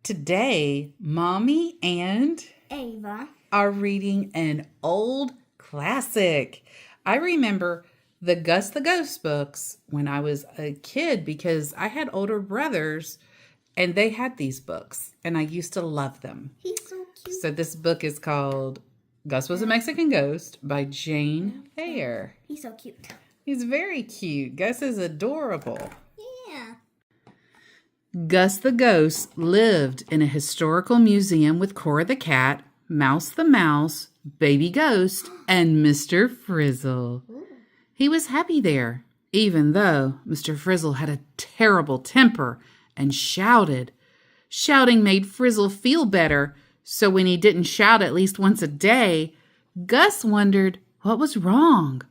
Today, Mommy and Ava are reading an old classic. I remember the Gus the Ghost books when I was a kid because I had older brothers and they had these books and I used to love them. He's so cute. So this book is called Gus Was a Mexican Ghost by Jane Eyre. He's so cute. He's very cute. Gus is adorable. Yeah. Gus the Ghost lived in a historical museum with Cora the cat, Mouse the mouse, Baby Ghost, and Mr. Frizzle. He was happy there, even though Mr. Frizzle had a terrible temper and shouted. Shouting made Frizzle feel better, so when he didn't shout at least once a day, Gus wondered what was wrong.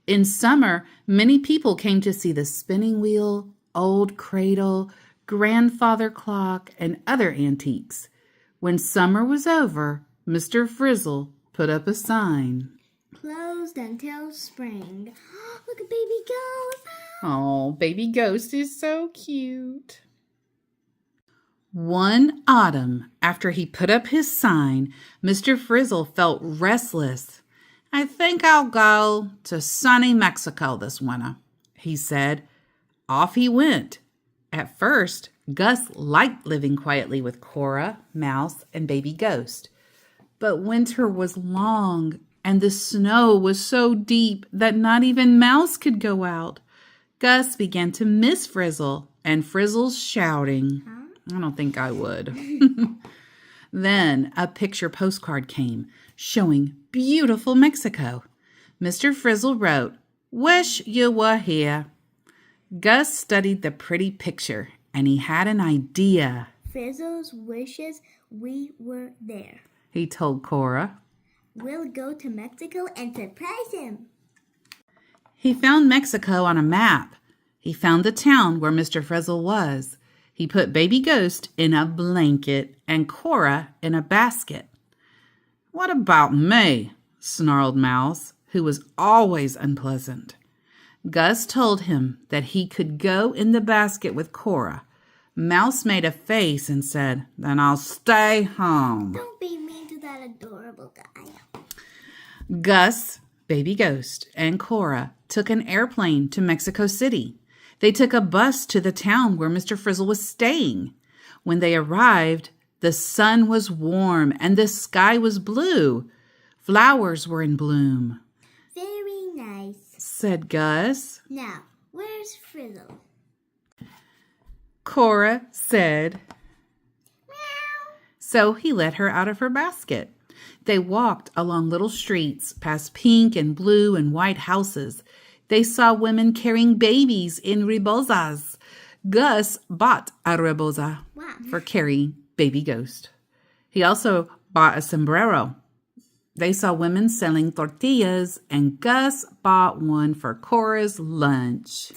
In summer, many people came to see the spinning wheel, old cradle, grandfather clock, and other antiques. When summer was over, Mr. Frizzle put up a sign. Closed until spring. Look at Baby Ghost. Oh, Baby Ghost is so cute. One autumn, after he put up his sign, Mr. Frizzle felt restless. I think I'll go to sunny Mexico this winter, he said. Off he went. At first, Gus liked living quietly with Cora, Mouse, and Baby Ghost. But winter was long, and the snow was so deep that not even Mouse could go out. Gus began to miss Frizzle and Frizzle's shouting. I don't think I would. Then a picture postcard came showing beautiful Mexico. Mr. Frizzle wrote, "Wish you were here." Gus studied the pretty picture, and he had an idea. Frizzle's wishes we were there. He told Cora. We'll go to Mexico and surprise him. He found Mexico on a map. He found the town where Mr. Frizzle was. He put Baby Ghost in a blanket and Cora in a basket. What about me? Snarled Mouse, who was always unpleasant. Gus told him that he could go in the basket with Cora. Mouse made a face and said, "Then I'll stay home." Don't be mean to that adorable guy. Gus, Baby Ghost, and Cora took an airplane to Mexico City. They took a bus to the town where Mr. Frizzle was staying. When they arrived, the sun was warm and the sky was blue. Flowers were in bloom. Very nice, Said Gus. Now, where's Frizzle? Cora said. Meow. So he let her out of her basket. They walked along little streets, past pink and blue and white houses. They saw women carrying babies in rebozas. Gus bought a reboza for carrying Baby Ghost. He also bought a sombrero. They saw women selling tortillas, and Gus bought one for Cora's lunch.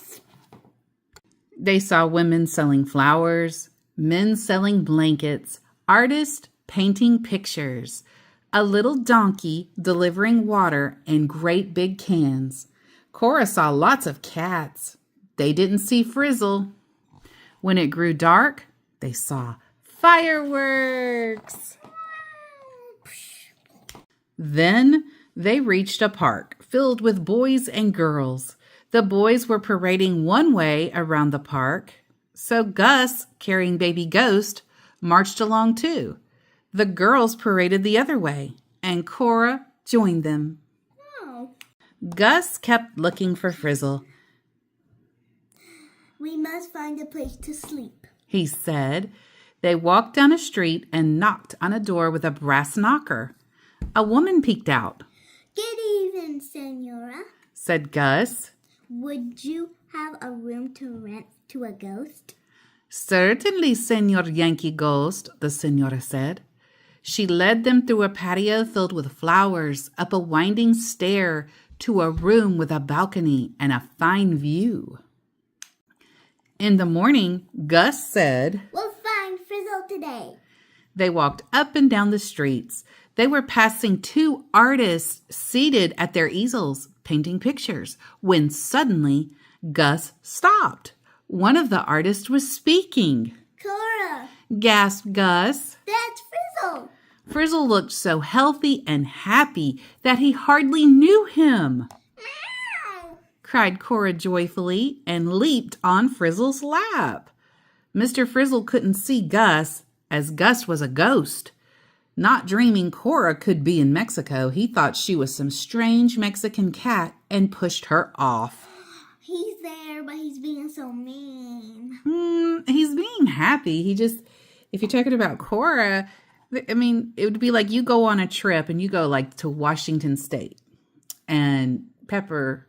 They saw women selling flowers, men selling blankets, artists painting pictures, a little donkey delivering water in great big cans. Cora saw lots of cats. They didn't see Frizzle. When it grew dark, they saw fireworks. Then they reached a park filled with boys and girls. The boys were parading one way around the park, so Gus, carrying Baby Ghost, marched along too. The girls paraded the other way, and Cora joined them. Gus kept looking for Frizzle. We must find a place to sleep, He said. They walked down a street and knocked on a door with a brass knocker. A woman peeked out. Good evening, Senora. Said Gus. Would you have a room to rent to a ghost? Certainly, Senor Yankee Ghost, the senora said. She led them through a patio filled with flowers, up a winding stair, to a room with a balcony and a fine view. In the morning, Gus said, We'll find Frizzle today. They walked up and down the streets. They were passing two artists seated at their easels, painting pictures, when suddenly Gus stopped. One of the artists was speaking. Cora, gasped Gus. That's Frizzle. Frizzle looked so healthy and happy that he hardly knew him, Meow. cried Cora joyfully and leaped on Frizzle's lap. Mr. Frizzle couldn't see Gus, as Gus was a ghost. Not dreaming Cora could be in Mexico, he thought she was some strange Mexican cat and pushed her off. He's there, but he's being so mean. He's being happy. If you're talking about Cora, I mean, it would be like you go on a trip and you go like to Washington State and Pepper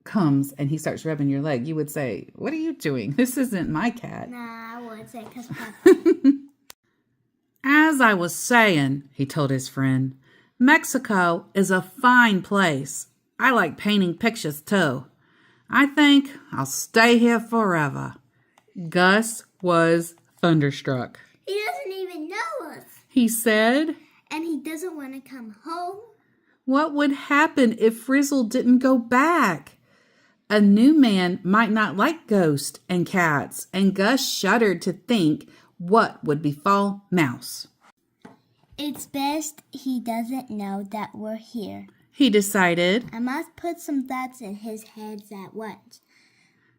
comes and he starts rubbing your leg. You would say, "What are you doing? This isn't my cat." Nah, I would say because Pepper. As I was saying, he told his friend, Mexico is a fine place. I like painting pictures too. I think I'll stay here forever. Gus was thunderstruck. He doesn't even know us. He said, And he doesn't want to come home. what would happen if Frizzle didn't go back? A new man might not like ghosts and cats, and Gus shuddered to think what would befall Mouse. It's best he doesn't know that we're here. He decided. I must put some thoughts in his head at once.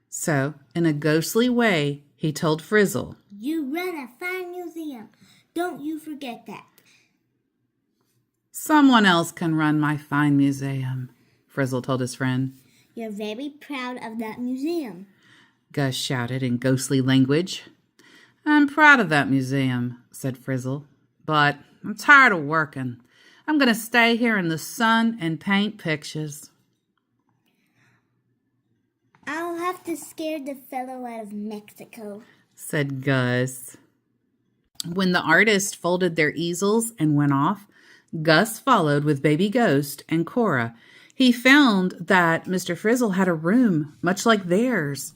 So, in a ghostly way, he told Frizzle, You run a fine museum. Don't you forget that. someone else can run my fine museum, Frizzle told his friend. You're very proud of that museum. Gus shouted in ghostly language. I'm proud of that museum, said Frizzle, but I'm tired of working. I'm going to stay here in the sun and paint pictures. I'll have to scare the fellow out of Mexico, said Gus. When the artists folded their easels and went off, Gus followed with Baby Ghost and Cora. He found that Mr. Frizzle had a room much like theirs.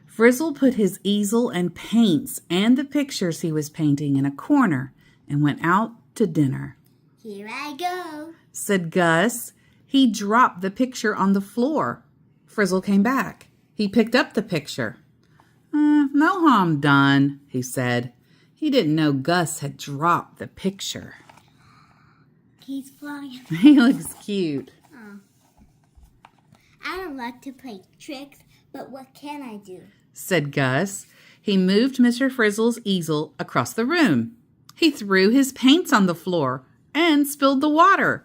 Frizzle put his easel and paints and the pictures he was painting in a corner and went out to dinner. Here I go, said Gus. He dropped the picture on the floor. Frizzle came back. He picked up the picture. No harm done, he said. He didn't know Gus had dropped the picture. He's flying. He looks cute, I don't like to play tricks, but what can I do? said Gus. He moved Mr. Frizzle's easel across the room. He threw his paints on the floor and spilled the water.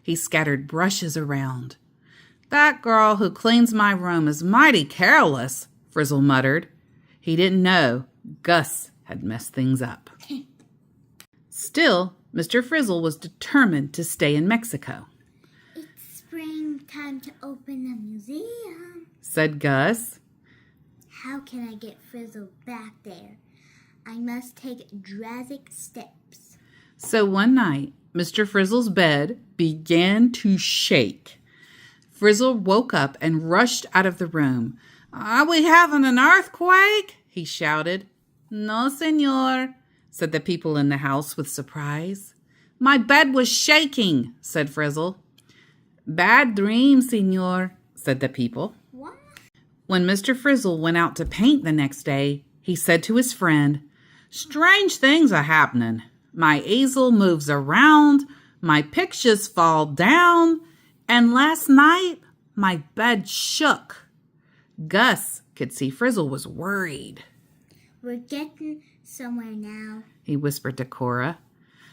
He scattered brushes around. That girl who cleans my room is mighty careless, Frizzle muttered. He didn't know Gus had messed things up. Still, Mr. Frizzle was determined to stay in Mexico, It's springtime to open the museum. said Gus. How can I get Frizzle back there? I must take drastic steps. So one night, Mr. Frizzle's bed began to shake. Frizzle woke up and rushed out of the room. Are we having an earthquake? He shouted. No, senor, said the people in the house with surprise. My bed was shaking, said Frizzle. Bad dream, senor, said the people. What? When Mr. Frizzle went out to paint the next day, he said to his friend, Strange things are happening. My easel moves around, my pictures fall down, and last night my bed shook. Gus could see Frizzle was worried. We're getting somewhere now. He whispered to Cora.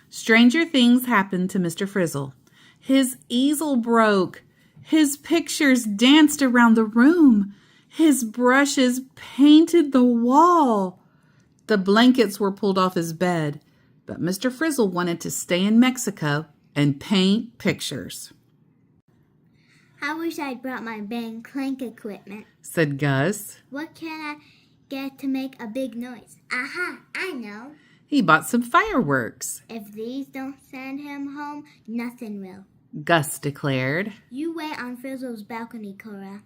Stranger things happened to Mr. Frizzle. His easel broke. His pictures danced around the room. His brushes painted the wall. The blankets were pulled off his bed, but Mr. Frizzle wanted to stay in Mexico and paint pictures, I wish I'd brought my bang clank equipment. said Gus. What can I get to make a big noise? Aha, I know. He bought some fireworks, If these don't send him home, nothing will. Gus declared. You wait on Frizzle's balcony, Cora.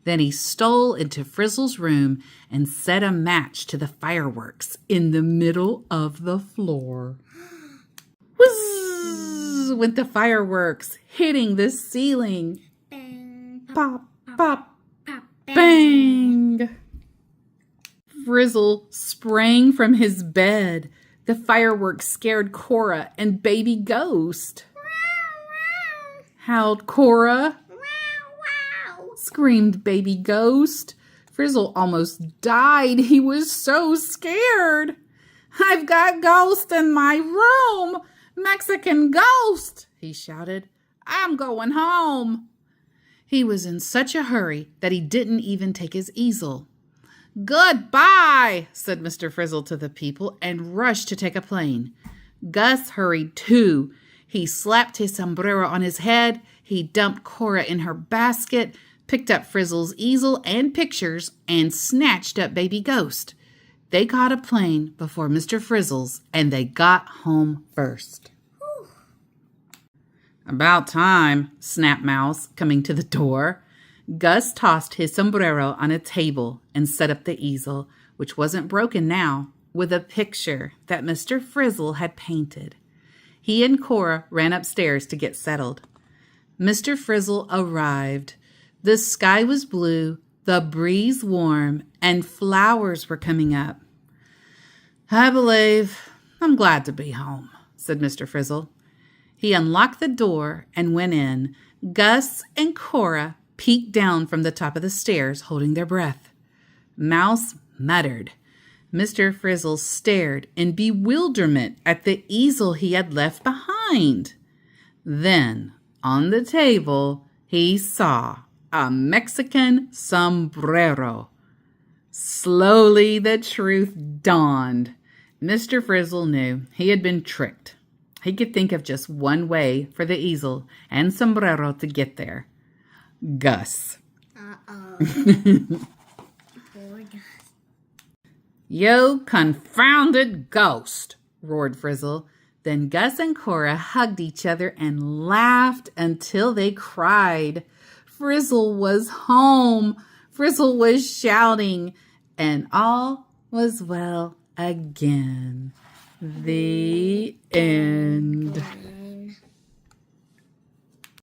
Then he stole into Frizzle's room and set a match to the fireworks in the middle of the floor. Whizz went the fireworks, hitting the ceiling. Bang, Pop, pop, pop, bang! Frizzle sprang from his bed. The fireworks scared Cora and Baby Ghost. Howled Cora. Screamed Baby Ghost. Frizzle almost died. He was so scared. I've got ghost in my room. Mexican ghost, he shouted. I'm going home. He was in such a hurry that he didn't even take his easel. Goodbye, said Mr. Frizzle to the people and rushed to take a plane. Gus hurried too. He slapped his sombrero on his head. He dumped Cora in her basket, picked up Frizzle's easel and pictures, and snatched up Baby Ghost. They caught a plane before Mr. Frizzle's, and they got home first. Whew. About time, snapped Mouse, coming to the door. Gus tossed his sombrero on a table and set up the easel, which wasn't broken now, with a picture that Mr. Frizzle had painted. He and Cora ran upstairs to get settled. Mr. Frizzle arrived. The sky was blue, the breeze warm, and flowers were coming up. I believe I'm glad to be home, said Mr. Frizzle. He unlocked the door and went in. Gus and Cora peeked down from the top of the stairs, holding their breath. Mouse muttered. Mr. Frizzle stared in bewilderment at the easel he had left behind. Then, on the table, he saw a Mexican sombrero. Slowly, the truth dawned. Mr. Frizzle knew he had been tricked. He could think of just one way for the easel and sombrero to get there. Gus. Uh-oh. Poor Gus. You confounded ghost, roared Frizzle. Then Gus and Cora hugged each other and laughed until they cried. Frizzle was home. Frizzle was shouting, and all was well again. The end.